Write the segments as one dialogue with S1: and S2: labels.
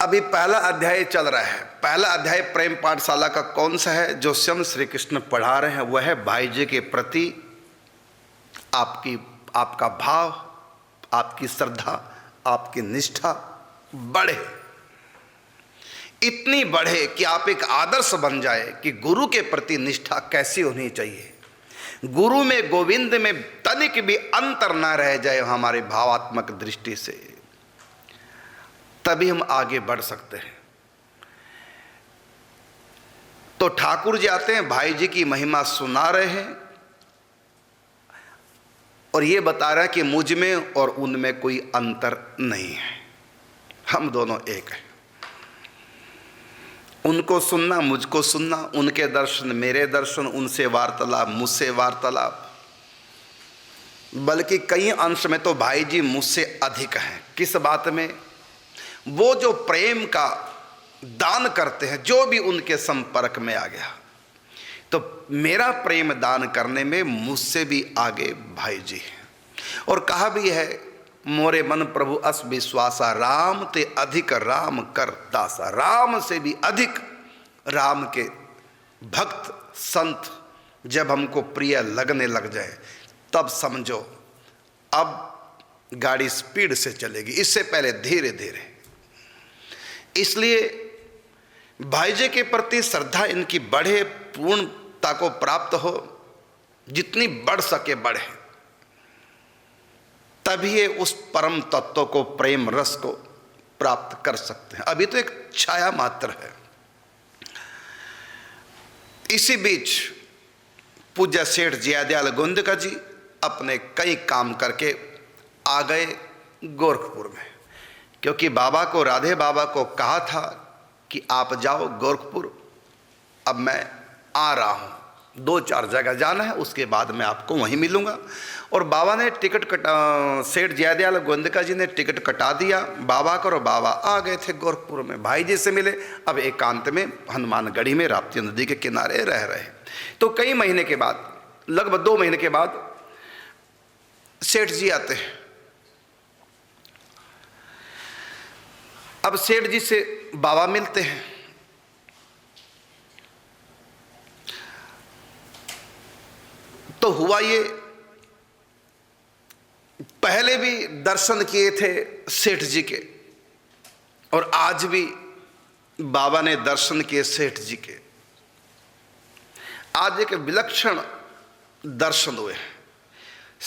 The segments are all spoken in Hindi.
S1: अभी पहला अध्याय चल रहा है। पहला अध्याय प्रेम पाठशाला का कौन सा है जो स्वयं श्री कृष्ण पढ़ा रहे हैं? वह है भाई जी के प्रति आपका भाव, आपकी श्रद्धा, आपकी निष्ठा बढ़े, इतनी बढ़े कि आप एक आदर्श बन जाए कि गुरु के प्रति निष्ठा कैसी होनी चाहिए। गुरु में, गोविंद में तनिक भी अंतर ना रह जाए हमारे भावात्मक दृष्टि से, तभी हम आगे बढ़ सकते हैं। तो ठाकुर जी आते हैं, भाई जी की महिमा सुना रहे हैं और ये बता रहे हैं कि मुझ में और उनमें कोई अंतर नहीं है, हम दोनों एक हैं। उनको सुनना, मुझको सुनना, उनके दर्शन मेरे दर्शन, उनसे वार्तालाप मुझसे वार्तालाप, बल्कि कई अंश में तो भाई जी मुझसे अधिक हैं। किस बात में? वो जो प्रेम का दान करते हैं, जो भी उनके संपर्क में आ गया, तो मेरा प्रेम दान करने में मुझसे भी आगे भाई जी हैं। और कहा भी है, मोरे मन प्रभु अस विश्वासा, राम ते अधिक राम कर दासा। राम से भी अधिक राम के भक्त संत जब हमको प्रिय लगने लग जाए, तब समझो अब गाड़ी स्पीड से चलेगी, इससे पहले धीरे धीरे। इसलिए भाई जी के प्रति श्रद्धा इनकी बढ़े, पूर्णता को प्राप्त हो, जितनी बढ़ सके बढ़े, तभी ये उस परम तत्व को, प्रेम रस को प्राप्त कर सकते हैं। अभी तो एक छाया मात्र है। इसी बीच पूज्य सेठ जयदयाल गोंदका जी अपने कई काम करके आ गए गोरखपुर में, क्योंकि बाबा को, राधे बाबा को कहा था कि आप जाओ गोरखपुर, अब मैं आ रहा हूँ, 2-4 जगह जाना है, उसके बाद मैं आपको वहीं मिलूंगा। और बाबा ने टिकट कटा, सेठ जयदयाल गोंदका जी ने टिकट कटा दिया बाबा को, और बाबा आ गए थे गोरखपुर में, भाई जी से मिले। अब एकांत में हनुमानगढ़ी में राप्ती नदी के किनारे रह रहे। तो कई महीने के बाद, लगभग 2 महीने के बाद सेठ जी आते हैं। अब सेठ जी से बाबा मिलते हैं। तो हुआ ये, पहले भी दर्शन किए थे सेठ जी के, और आज भी बाबा ने दर्शन किए सेठ जी के। आज एक विलक्षण दर्शन हुए।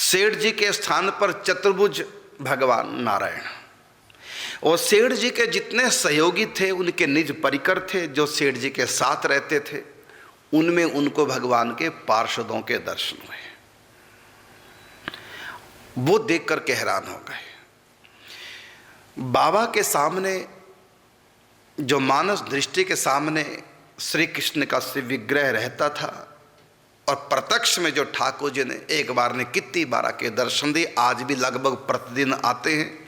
S1: सेठ जी के स्थान पर चतुर्भुज भगवान नारायण, और सेठ जी के जितने सहयोगी थे, उनके निज परिकर थे जो सेठ जी के साथ रहते थे, उनमें उनको भगवान के पार्षदों के दर्शन हुए। वो देख कर के हैरान हो गए। बाबा के सामने, जो मानस दृष्टि के सामने श्री कृष्ण का श्री विग्रह रहता था, और प्रत्यक्ष में जो ठाकुर जी ने एक बार ने कितनी बार के दर्शन दिए, आज भी लगभग प्रतिदिन आते हैं।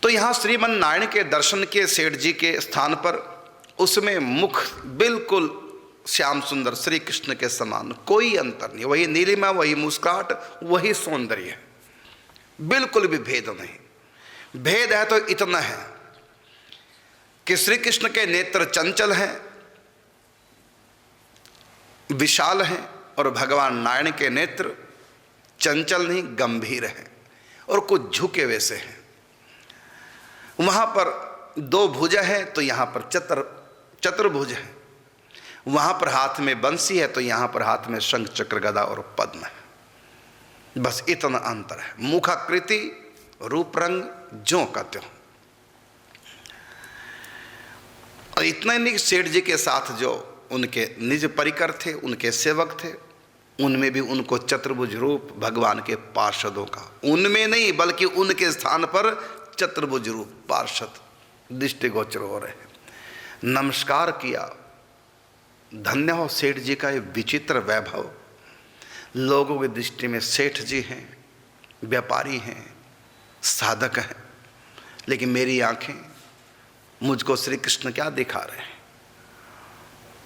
S1: तो यहाँ श्रीमन नारायण के दर्शन के सेठ जी के स्थान पर, उसमें मुख बिल्कुल श्याम सुंदर श्री कृष्ण के समान, कोई अंतर नहीं, वही नीलिमा, वही मुस्काट, वही सौंदर्य, बिल्कुल भी भेद नहीं। भेद है तो इतना है कि श्री कृष्ण के नेत्र चंचल हैं, विशाल हैं, और भगवान नारायण के नेत्र चंचल नहीं, गंभीर हैं और कुछ झुके वैसे हैं। वहाँ पर 2 भुजा है तो यहाँ पर चतुर्भुज है, वहाँ पर हाथ में बंसी है तो यहाँ पर हाथ में शंख चक्र गदा और पद्म है। बस इतना अंतर है, मुखाकृति, रूप रंग ज्यों का त्यों। और इतना नहीं, सेठ जी के साथ जो उनके निज परिकर थे, उनके सेवक थे, उनमें भी उनको चतुर्भुज रूप भगवान के पार्षदों का, उनमें नहीं बल्कि उनके स्थान पर चतुर्भुज रूप पार्षद दृष्टिगोचर हो रहे हैं। नमस्कार किया। धन्य हो सेठ जी का ये विचित्र वैभव। लोगों की दृष्टि में सेठ जी हैं, व्यापारी हैं, साधक हैं, लेकिन मेरी आंखें मुझको श्री कृष्ण क्या दिखा रहे हैं।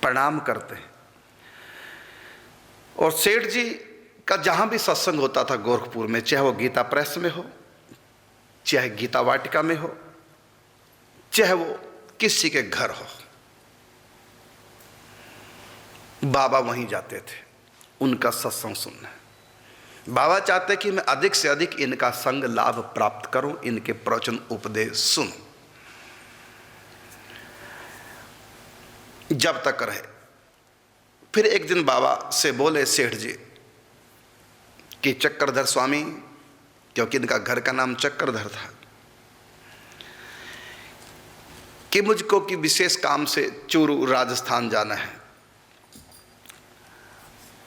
S1: प्रणाम करते हैं। और सेठ जी का जहाँ भी सत्संग होता था गोरखपुर में, चाहे वो गीता प्रेस में हो, चाहे गीता वाटिका में हो, चाहे वो किसी के घर हो, बाबा वहीं जाते थे उनका सत्संग सुनने। बाबा चाहते कि मैं अधिक से अधिक इनका संग लाभ प्राप्त करूं, इनके प्रवचन उपदेश सुनूं। जब तक रहे, फिर एक दिन बाबा से बोले सेठ जी कि चक्रधर स्वामी, क्योंकि इनका घर का नाम चक्रधर था, कि मुझको कि विशेष काम से चूरू राजस्थान जाना है,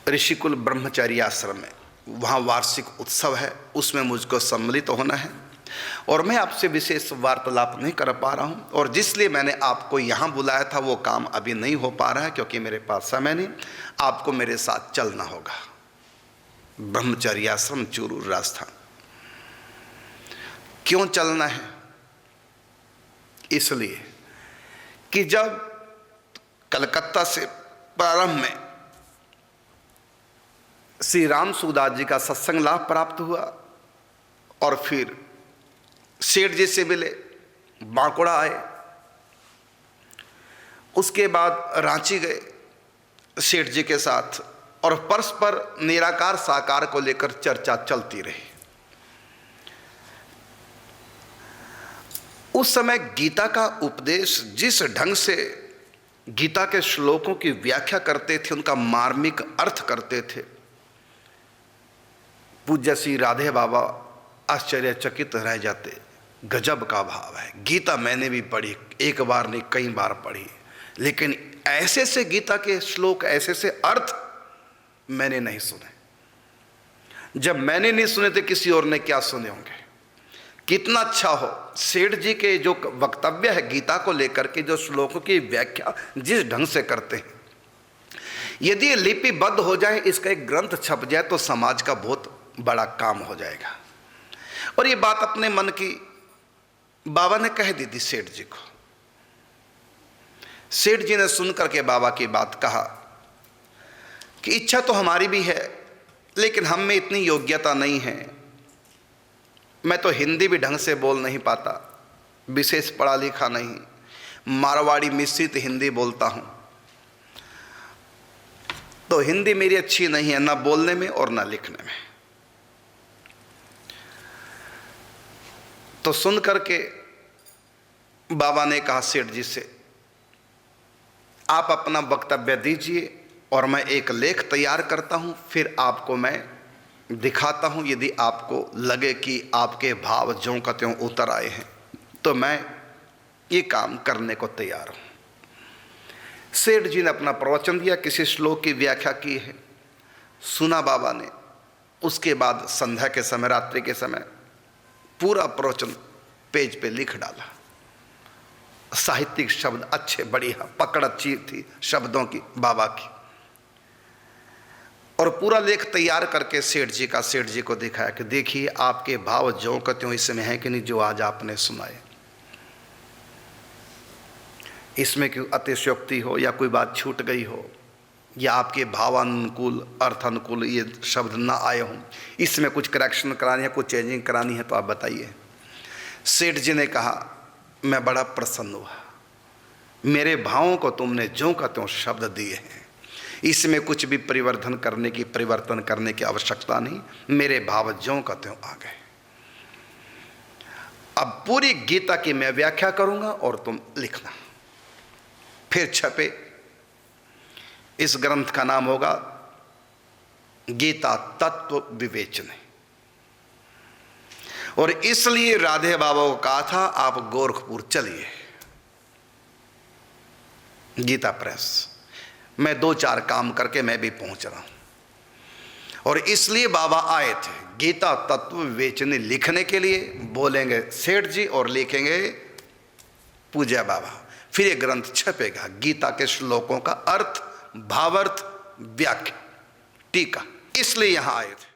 S1: ऋषिकुल ब्रह्मचारी आश्रम में, वहाँ वार्षिक उत्सव है, उसमें मुझको सम्मिलित होना है और मैं आपसे विशेष वार्तालाप नहीं कर पा रहा हूँ, और जिसलिए मैंने आपको यहाँ बुलाया था वो काम अभी नहीं हो पा रहा है क्योंकि मेरे पास समय नहीं, आपको मेरे साथ चलना होगा ब्रह्मचारी आश्रम चूरू राजस्थान। क्यों चलना है? इसलिए कि जब कलकत्ता से प्रारंभ में श्री राम सुखदास जी का सत्संग लाभ प्राप्त हुआ और फिर सेठ जी से मिले, बांकुड़ा आए, उसके बाद रांची गए सेठ जी के साथ, और परस्पर निराकार साकार को लेकर चर्चा चलती रही। उस समय गीता का उपदेश जिस ढंग से गीता के श्लोकों की व्याख्या करते थे, उनका मार्मिक अर्थ करते थे, पूज्य श्री राधे बाबा आश्चर्यचकित रह जाते। गजब का भाव है। गीता मैंने भी पढ़ी, एक बार नहीं कई बार पढ़ी, लेकिन ऐसे से गीता के श्लोक, ऐसे से अर्थ मैंने नहीं सुने। जब मैंने नहीं सुने तो किसी और ने क्या सुने होंगे। कितना अच्छा हो, सेठ जी के जो वक्तव्य है गीता को लेकर के, जो श्लोकों की व्याख्या जिस ढंग से करते हैं, यदि ये लिपिबद्ध हो जाए, इसका एक ग्रंथ छप जाए तो समाज का बहुत बड़ा काम हो जाएगा। और ये बात अपने मन की बाबा ने कह दी थी सेठ जी को। सेठ जी ने सुनकर के बाबा की बात कहा कि इच्छा तो हमारी भी है, लेकिन हम में इतनी योग्यता नहीं है, मैं तो हिंदी भी ढंग से बोल नहीं पाता, विशेष पढ़ा लिखा नहीं, मारवाड़ी मिश्रित हिंदी बोलता हूँ, तो हिंदी मेरी अच्छी नहीं है, ना बोलने में और ना लिखने में। तो सुन करके बाबा ने कहा सेठ जी से, आप अपना वक्तव्य दीजिए और मैं एक लेख तैयार करता हूँ, फिर आपको मैं दिखाता हूँ। यदि आपको लगे कि आपके भाव ज्यों का त्यों उतर आए हैं तो मैं ये काम करने को तैयार हूँ। सेठ जी ने अपना प्रवचन दिया, किसी श्लोक की व्याख्या की है, सुना बाबा ने। उसके बाद संध्या के समय, रात्रि के समय पूरा प्रवचन पेज पे लिख डाला। साहित्यिक शब्द अच्छे, बढ़िया, पकड़ अच्छी थी शब्दों की बाबा की, और पूरा लेख तैयार करके सेठ जी को दिखाया कि देखिए आपके भाव ज्यों का त्यों इसमें है कि नहीं, जो आज आपने सुनाए। इसमें कोई अतिशयोक्ति हो या कोई बात छूट गई हो या आपके भावानुकूल, अर्थानुकूल ये शब्द ना आए हों, इसमें कुछ करेक्शन करानी है, कुछ चेंजिंग करानी है तो आप बताइए। सेठ जी ने कहा, मैं बड़ा प्रसन्न हुआ, मेरे भावों को तुमने ज्यों का त्यों शब्द दिए हैं, इसमें कुछ भी परिवर्तन करने की आवश्यकता नहीं, मेरे भाव ज्यों का त्यों आ गए। अब पूरी गीता की मैं व्याख्या करूंगा और तुम लिखना। फिर छपे। इस ग्रंथ का नाम होगा गीता तत्व विवेचने। और इसलिए राधे बाबा को कहा था आप गोरखपुर चलिए, गीता प्रेस। मैं 2-4 काम करके मैं भी पहुंच रहा हूं, और इसलिए बाबा आए थे गीता तत्व विवेचने लिखने के लिए। बोलेंगे सेठ जी और लिखेंगे पूज्य बाबा। फिर ये ग्रंथ छपेगा, गीता के श्लोकों का अर्थ, भावार्थ, व्याख्या, टीका। इसलिए यहां आए थे।